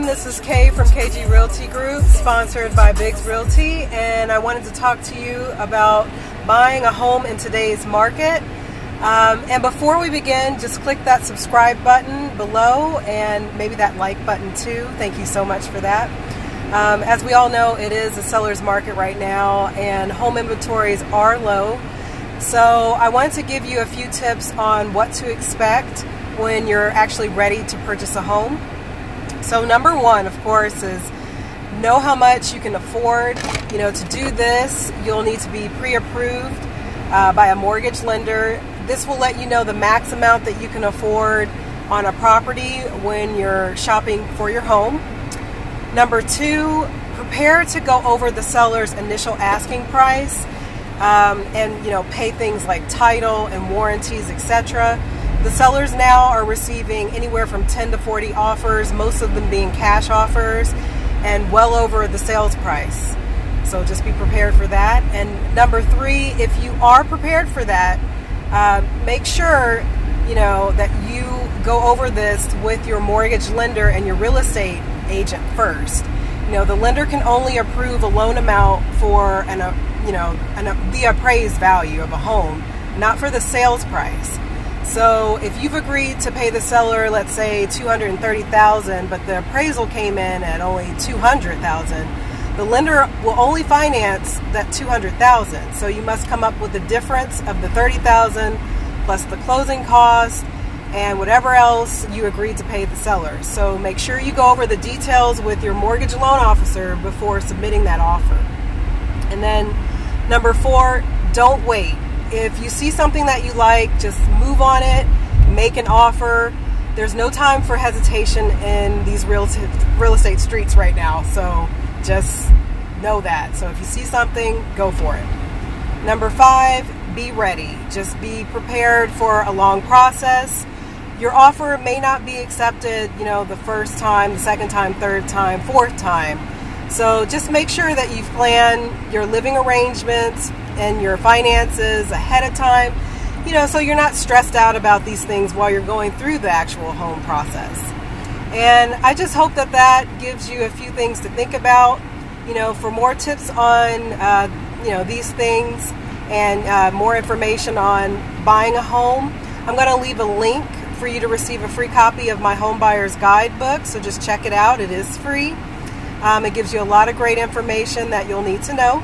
This is Kaye from KG Realty Group, sponsored by Biggs Realty, and I wanted to talk to you about buying a home in today's market. And before we begin, just click that subscribe button below and maybe that like button too. Thank you so much for that. As we all know, it is a seller's market right now and home inventories are low. So I wanted to give you a few tips on what to expect when you're actually ready to purchase a home. So number one, of course, is know how much you can afford. To do this, you'll need to be pre-approved by a mortgage lender. This will let you know the max amount that you can afford on a property when you're shopping for your home. Number two, prepare to go over the seller's initial asking price and pay things like title and warranties, etc. The sellers now are receiving anywhere from 10 to 40 offers, most of them being cash offers, and well over the sales price. So just be prepared for that. And number three, if you are prepared for that, make sure that you go over this with your mortgage lender and your real estate agent first. The lender can only approve a loan amount for the appraised value of a home, not for the sales price. So if you've agreed to pay the seller, let's say $230,000, but the appraisal came in at only $200,000, the lender will only finance that $200,000. So you must come up with the difference of the $30,000 plus the closing costs and whatever else you agreed to pay the seller. So make sure you go over the details with your mortgage loan officer before submitting that offer. And then number four, don't wait. If you see something that you like, just move on it, make an offer. There's no time for hesitation in these real estate streets right now, so just know that. So if you see something, go for it. Number five, be ready. Just be prepared for a long process. Your offer may not be accepted, the first time, the second time, third time, fourth time. So just make sure that you've planned your living arrangements and your finances ahead of time, so you're not stressed out about these things while you're going through the actual home process. And I just hope that gives you a few things to think about. For more tips on, these things and more information on buying a home, I'm going to leave a link for you to receive a free copy of my Homebuyers guidebook. So just check it out. It is free. It gives you a lot of great information that you'll need to know.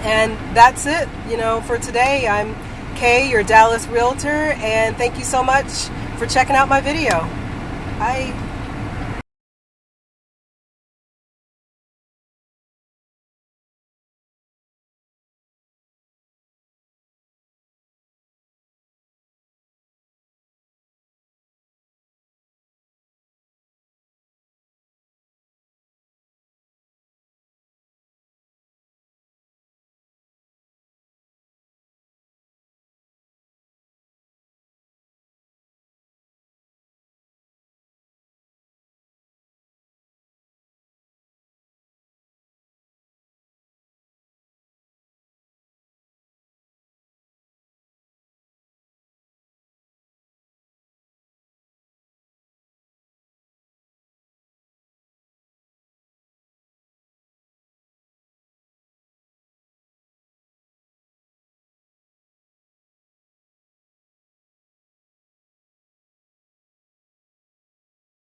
And that's it, for today. I'm Kaye, your Dallas realtor, and thank you so much for checking out my video. Bye.